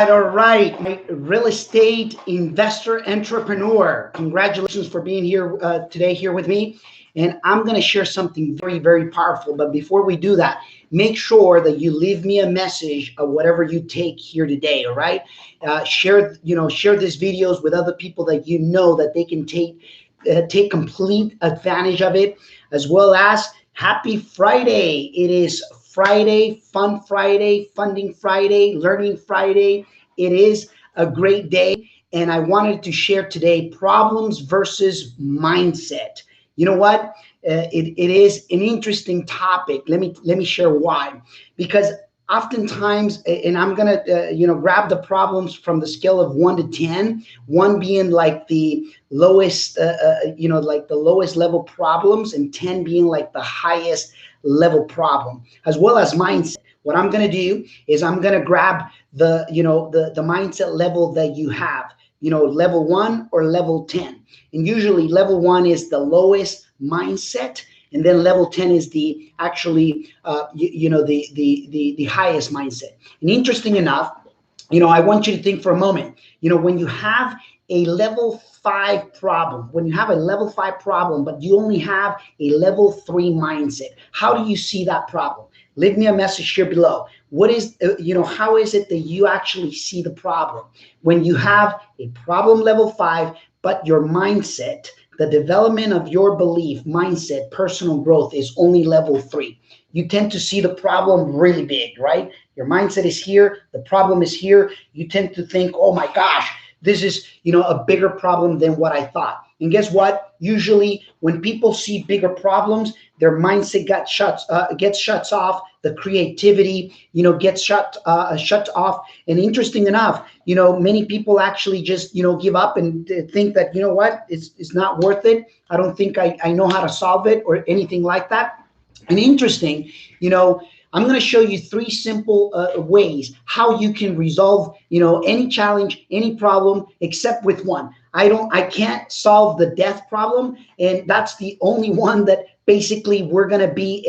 All right, my real estate investor entrepreneur. Congratulations for being here today here with me. And I'm going to share something very, very powerful. But before we do that, make sure that you leave me a message of whatever you take here today. All right, share these videos with other people that you know that they can take complete advantage of it, as well as happy Friday. It is Friday, Fun Friday, Funding Friday, Learning Friday. It is a great day, and I wanted to share today problems versus mindset. You know what? It is an interesting topic. Let me share why. Because oftentimes, and I'm gonna grab the problems from the scale of 1 to 10. One being like the lowest, like the lowest level problems, and 10 being like the highest level problem, as well as mindset. What I'm going to do is I'm going to grab the mindset level that you have, level 1 or level 10. And usually level 1 is the lowest mindset, and then level 10 is the actually the highest mindset. And interesting enough, I want you to think for a moment, when you have a level 5 problem, but you only have a level 3 mindset, how do you see that problem? Leave me a message here below. What is, how is it that you actually see the problem when you have a problem level 5, but your mindset, the development of your belief, mindset, personal growth is only level 3? You tend to see the problem really big, right? Your mindset is here, the problem is here. You tend to think, oh my gosh, this is, a bigger problem than what I thought. And guess what? Usually when people see bigger problems, their mindset gets shuts off. The creativity, gets shut off. And interesting enough, many people actually just, give up and think that, what, it's not worth it. I don't think I know how to solve it or anything like that. And interesting, I'm going to show you 3 simple ways how you can resolve, any challenge, any problem, except with one. I can't solve the death problem, and that's the only one that basically we're going to be,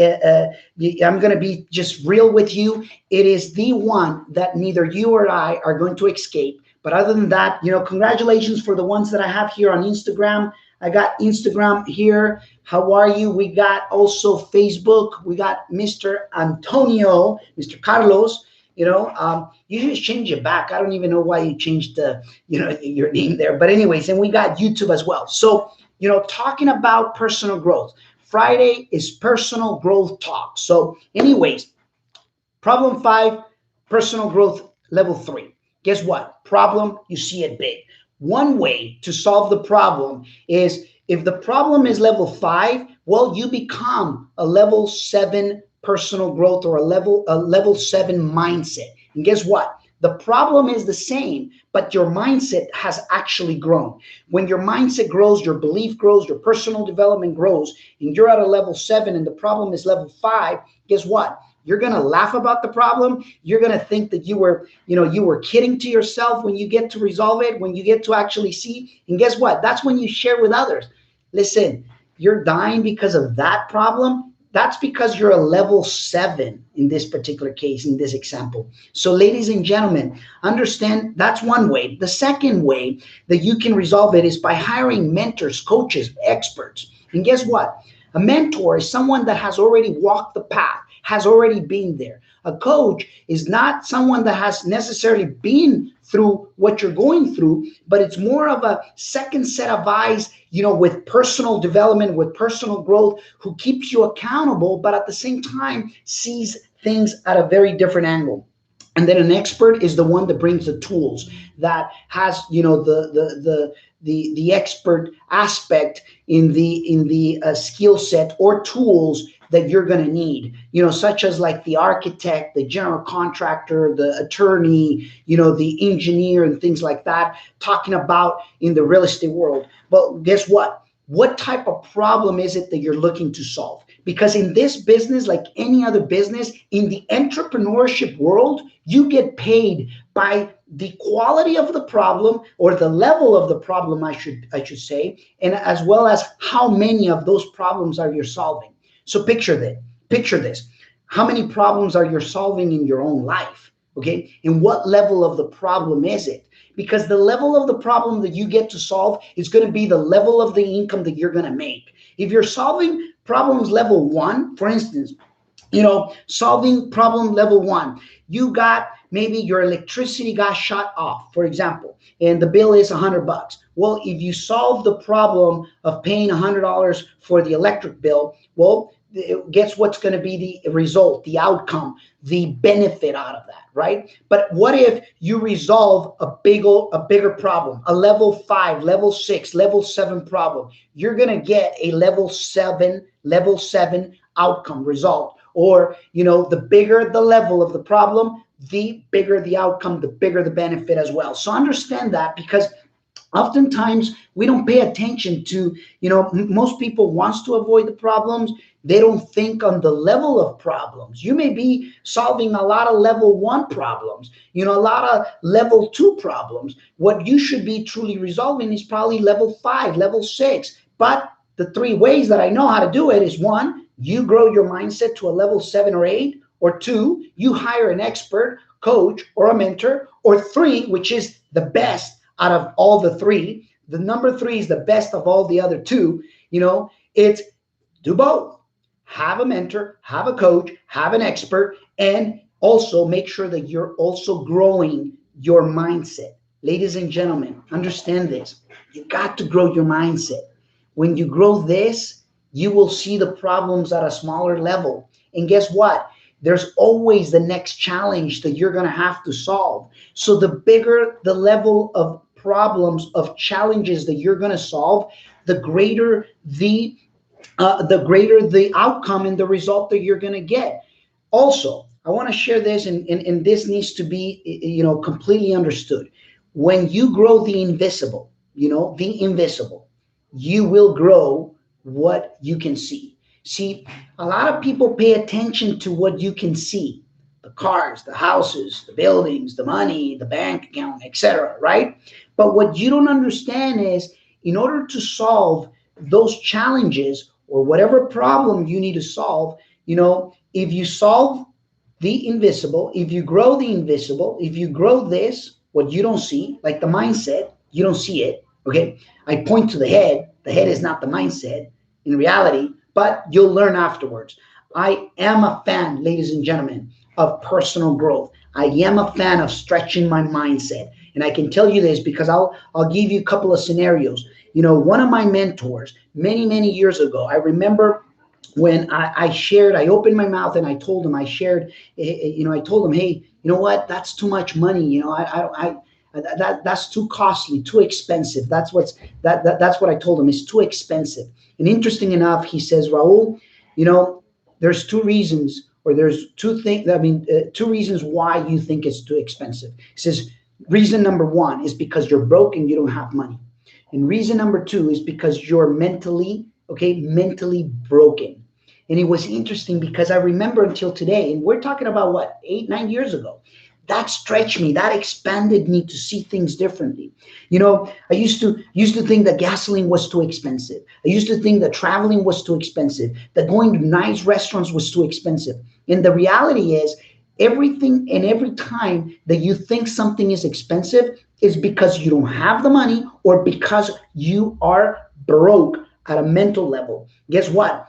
I'm going to be just real with you. It is the one that neither you or I are going to escape. But other than that, congratulations for the ones that I have here on Instagram. I got Instagram here. How are you? We got also Facebook. We got Mr. Antonio, Mr. Carlos. You just change it back. I don't even know why you changed your name there. But anyways, and we got YouTube as well. So, talking about personal growth. Friday is personal growth talk. So anyways, problem 5, personal growth level 3. Guess what? Problem, you see it big. One way to solve the problem is, if the problem is level 5, well, you become a level 7 personal growth or a level 7 mindset. And guess what? The problem is the same, but your mindset has actually grown. When your mindset grows, your belief grows, your personal development grows, and you're at a level 7 and the problem is level 5, guess what? You're going to laugh about the problem. You're going to think that you were kidding to yourself when you get to resolve it, when you get to actually see. And guess what? That's when you share with others. Listen, you're dying because of that problem. That's because you're a level 7 in this particular case, in this example. So ladies and gentlemen, understand that's one way. The second way that you can resolve it is by hiring mentors, coaches, experts. And guess what? A mentor is someone that has already walked the path, has already been there. A coach is not someone that has necessarily been through what you're going through, but it's more of a second set of eyes, with personal development, with personal growth, who keeps you accountable, but at the same time sees things at a very different angle. And then an expert is the one that brings the tools, that has, the expert aspect in the skill set or tools that you're going to need, such as like the architect, the general contractor, the attorney, the engineer and things like that, talking about in the real estate world. But guess what? What type of problem is it that you're looking to solve? Because in this business, like any other business, in the entrepreneurship world, you get paid by the quality of the problem, or the level of the problem, I should say, and as well as how many of those problems are you solving. So picture this. How many problems are you solving in your own life? Okay. And what level of the problem is it? Because the level of the problem that you get to solve is going to be the level of the income that you're going to make. If you're solving problems level one, for instance, solving problem level one, you got maybe your electricity got shut off, for example, and the bill is $100. Well, if you solve the problem of paying $100 for the electric bill, well, guess what's going to be the result, the outcome, the benefit out of that, right? But what if you resolve a bigger problem, a level 5, level 6, level 7 problem? You're going to get a level 7 outcome result. Or, the bigger the level of the problem, the bigger the outcome, the bigger the benefit as well. So understand that, because oftentimes we don't pay attention to, most people wants to avoid the problems. They don't think on the level of problems. You may be solving a lot of level 1 problems, a lot of level 2 problems. What you should be truly resolving is probably level 5, level 6. But the 3 ways that I know how to do it is: 1, you grow your mindset to a level 7 or 8, or 2, you hire an expert, coach, or a mentor, or 3, which is the best out of all the 3. The number 3 is the best of all the other 2. It's do both. Have a mentor, have a coach, have an expert, and also make sure that you're also growing your mindset. Ladies and gentlemen, understand this. You got to grow your mindset. When you grow this, you will see the problems at a smaller level. And guess what? There's always the next challenge that you're going to have to solve. So the bigger the level of problems, of challenges that you're going to solve, the greater the outcome and the result that you're going to get. Also, I want to share this, and this needs to be, completely understood. When you grow the invisible, you will grow what you can see. See, a lot of people pay attention to what you can see: the cars, the houses, the buildings, the money, the bank account, etc., right? But what you don't understand is, in order to solve those challenges or whatever problem you need to solve, if you solve the invisible, if you grow the invisible, if you grow this, what you don't see, like the mindset, you don't see it. Okay. I point to the head. The head is not the mindset in reality, but you'll learn afterwards. I am a fan, ladies and gentlemen, of personal growth. I am a fan of stretching my mindset. And I can tell you this because I'll give you a couple of scenarios. One of my mentors many, many years ago, I remember when I opened my mouth and I told him, I told him, hey, you know what? That's too much money. That's too costly, too expensive. That's what I told him. It's too expensive. And interesting enough, he says, Raul, there's 2 reasons, or there's 2 things. I mean, 2 reasons why you think it's too expensive. He says, reason number 1 is because you're broke and you don't have money. And reason number 2 is because you're mentally broken. And it was interesting because I remember until today, and we're talking about what, 8, 9 years ago, that stretched me, that expanded me to see things differently. I used to think that gasoline was too expensive. I used to think that traveling was too expensive, that going to nice restaurants was too expensive. And the reality is, everything and every time that you think something is expensive is because you don't have the money, or because you are broke at a mental level. Guess what?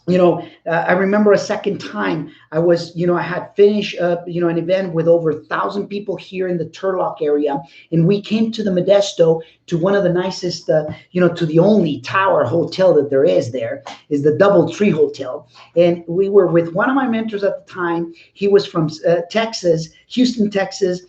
I remember a second time I was, I had finished, an event with over 1,000 people here in the Turlock area. And we came to the Modesto, to one of the nicest, to the only tower hotel that there is the DoubleTree Hotel. And we were with one of my mentors at the time. He was from Texas, Houston, Texas.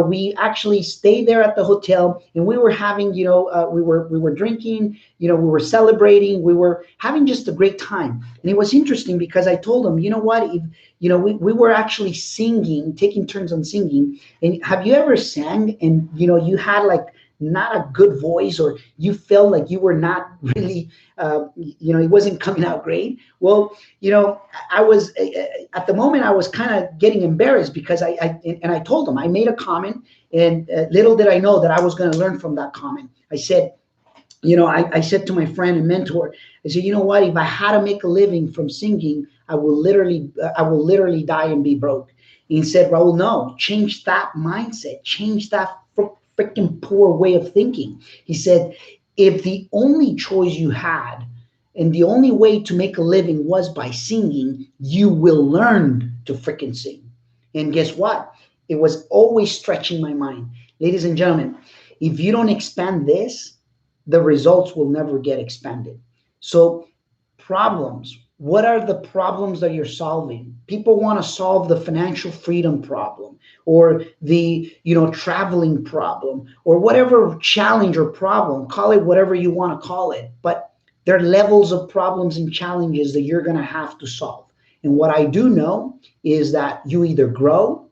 We actually stayed there at the hotel, and we were having, we were drinking, we were celebrating, we were having just a great time. And it was interesting because I told him, we were actually singing, taking turns on singing. And have you ever sang and, you had like not a good voice, or you felt like you were not really, it wasn't coming out great? Well, I was, at the moment, I was kind of getting embarrassed because I told him, I made a comment, and little did I know that I was going to learn from that comment. I said, I said to my friend and mentor, I said, you know what, if I had to make a living from singing, I will literally die and be broke. and said, Raul, no, change that mindset, change that freaking poor way of thinking. He said, if the only choice you had and the only way to make a living was by singing, you will learn to freaking sing. And guess what? It was always stretching my mind. Ladies and gentlemen, if you don't expand this, the results will never get expanded. So, problems. What are the problems that you're solving? People want to solve the financial freedom problem or the, traveling problem or whatever challenge or problem, call it whatever you want to call it. But there are levels of problems and challenges that you're going to have to solve. And what I do know is that you either grow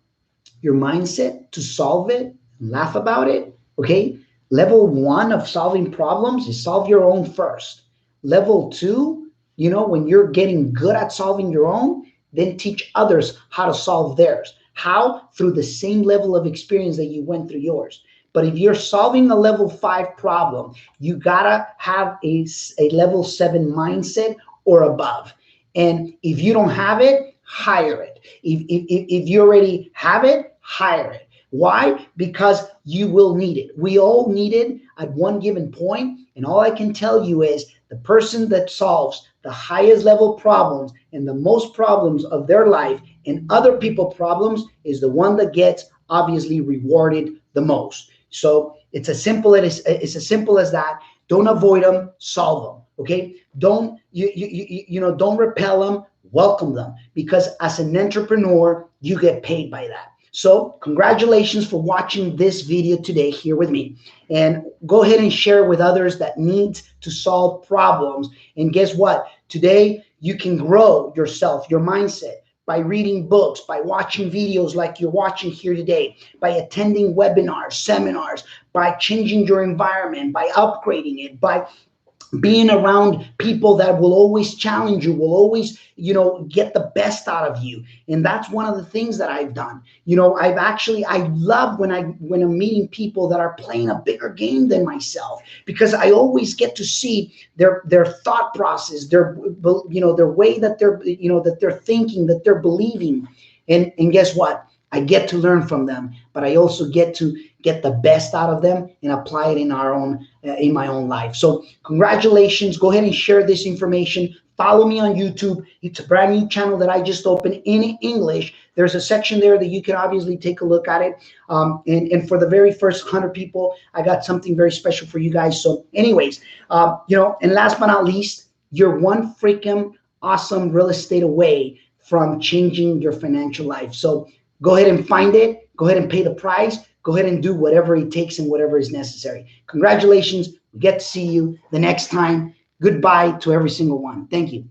your mindset to solve it, laugh about it, okay? Level one of solving problems is solve your own first. Level two, when you're getting good at solving your own, then teach others how to solve theirs. How? Through the same level of experience that you went through yours. But if you're solving a level 5 problem, you gotta have a level 7 mindset or above. And if you don't have it, hire it. If you already have it, hire it. Why? Because you will need it. We all need it at one given point. And all I can tell you is the person that solves the highest level problems and the most problems of their life and other people's problems is the one that gets obviously rewarded the most. So it's as simple as that. Don't avoid them, solve them. Okay? Don't don't repel them, welcome them, because as an entrepreneur, you get paid by that. So congratulations for watching this video today here with me, and go ahead and share with others that need to solve problems. And guess what? Today you can grow yourself, your mindset, by reading books, by watching videos like you're watching here today, by attending webinars, seminars, by changing your environment, by upgrading it, by being around people that will always challenge you, will always, get the best out of you. And that's one of the things that I've done. I love when I'm meeting people that are playing a bigger game than myself, because I always get to see their thought process, their way that they're thinking, that they're believing. And guess what? I get to learn from them, but I also get to get the best out of them and apply it in my own life. So congratulations. Go ahead and share this information. Follow me on YouTube. It's a brand new channel that I just opened in English. There's a section there that you can obviously take a look at it. And for the very first 100 people, I got something very special for you guys. So anyways, and last but not least, you're one freaking awesome real estate away from changing your financial life. So go ahead and find it. Go ahead and pay the price. Go ahead and do whatever it takes and whatever is necessary. Congratulations. We get to see you the next time. Goodbye to every single one. Thank you.